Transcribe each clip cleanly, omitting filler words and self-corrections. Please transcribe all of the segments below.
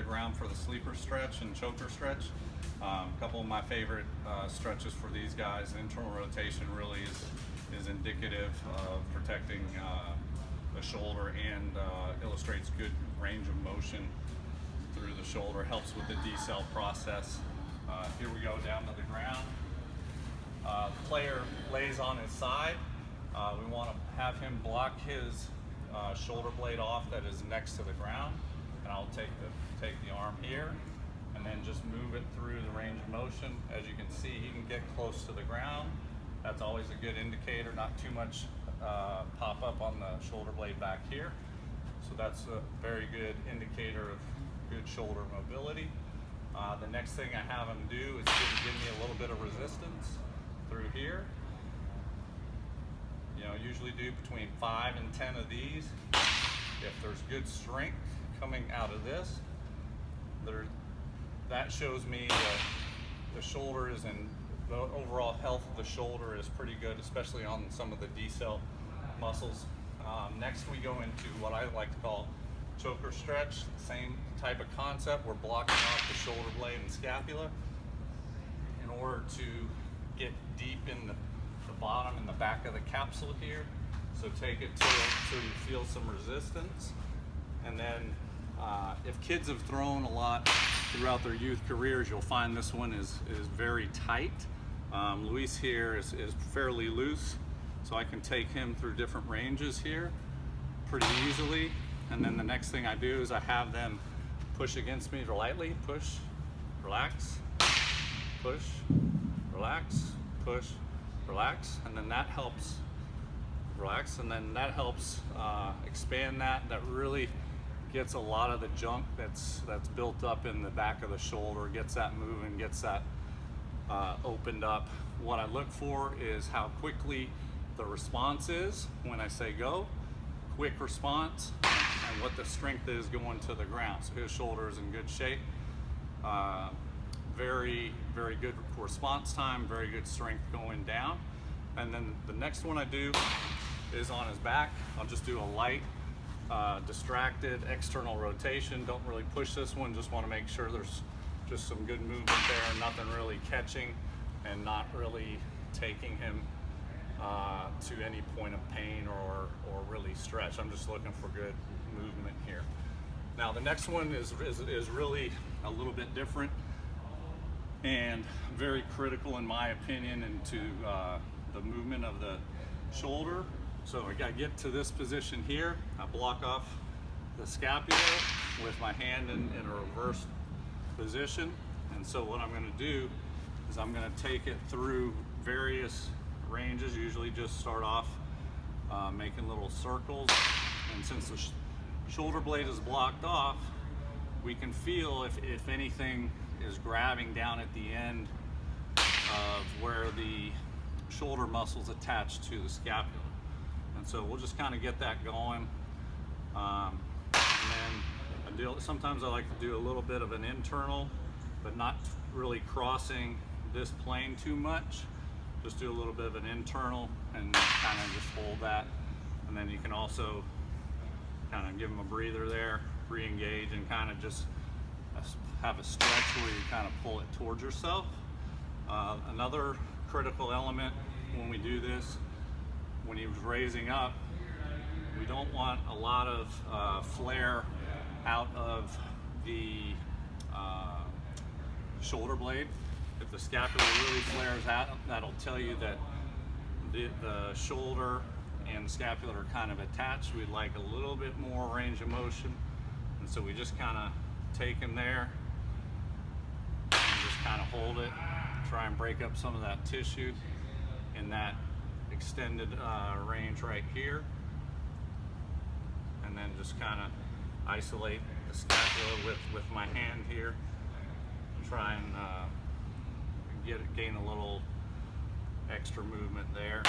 the ground for the sleeper stretch and choker stretch. A couple of my favorite stretches for these guys. Internal rotation really is indicative of protecting the shoulder and illustrates good range of motion through the shoulder, helps with the decel process. Here we go down to the ground. The player lays on his side. We want to have him block his shoulder blade off that is next to the ground, and I'll take the arm here and then just move it through the range of motion. As you can see, he can get close to the ground. That's always a good indicator, not too much pop up on the shoulder blade back here. So that's a very good indicator of good shoulder mobility. The next thing I have him do is give me a little bit of resistance through here. You know, usually do between 5 and 10 of these. If there's good strength coming out of this, that shows me that the shoulder is in, the overall health of the shoulder is pretty good, especially on some of the decel muscles. Next we go into what I like to call choker stretch. Same type of concept. We're blocking off the shoulder blade and scapula in order to get deep in the bottom and the back of the capsule here. So take it till you feel some resistance. And then if kids have thrown a lot throughout their youth careers, you'll find this one is very tight. Luis here is fairly loose, so I can take him through different ranges here pretty easily. And then the next thing I do is I have them push against me lightly, push, relax, push, relax, push, relax, and then that helps relax, and then that helps expand that. That really gets a lot of the junk that's built up in the back of the shoulder, gets that moving, gets that opened up. What I look for is how quickly the response is when I say go, quick response, and what the strength is going to the ground. So his shoulder is in good shape. Very, very good response time, very good strength going down. And then the next one I do is on his back. I'll just do a light, distracted external rotation. Don't really push this one, just want to make sure there's just some good movement there, nothing really catching and not really taking him to any point of pain or really stretch. I'm just looking for good movement here. Now the next one is really a little bit different and very critical in my opinion into the movement of the shoulder. So I get to this position here, I block off the scapula with my hand in a reverse position. And so what I'm going to do is I'm going to take it through various ranges, usually just start off making little circles. And since the shoulder blade is blocked off, we can feel if anything is grabbing down at the end of where the shoulder muscles attached to the scapula. And so we'll just kind of get that going. And then sometimes I like to do a little bit of an internal, but not really crossing this plane too much. Just do a little bit of an internal and kind of just hold that. And then you can also kind of give them a breather there, re-engage, and kind of just have a stretch where you kind of pull it towards yourself. Another critical element when we do this, when he was raising up, we don't want a lot of flare out of the shoulder blade. If the scapula really flares out, that'll tell you that the shoulder and the scapula are kind of attached. We'd like a little bit more range of motion, and so we just kind of take him there and just kind of hold it, try and break up some of that tissue in that extended range right here, and then just kind of isolate the scapula with my hand here, try and gain a little extra movement there,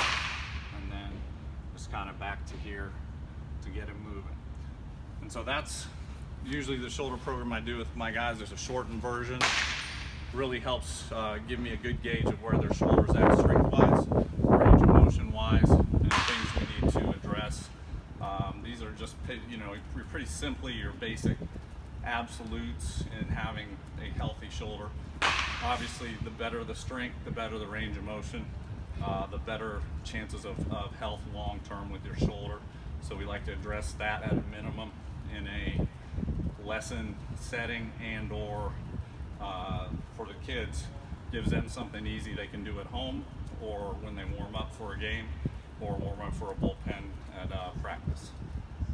and then just kind of back to here to get him moving. And so that's usually the shoulder program I do with my guys. There's a shortened version. Really helps give me a good gauge of where their shoulders at strength-wise, range of motion-wise, and things we need to address. These are just, you know, pretty simply your basic absolutes in having a healthy shoulder. Obviously, the better the strength, the better the range of motion, the better chances of health long term with your shoulder. So we like to address that at a minimum in a lesson setting, and or for the kids, gives them something easy they can do at home, or when they warm up for a game, or warm up for a bullpen at practice.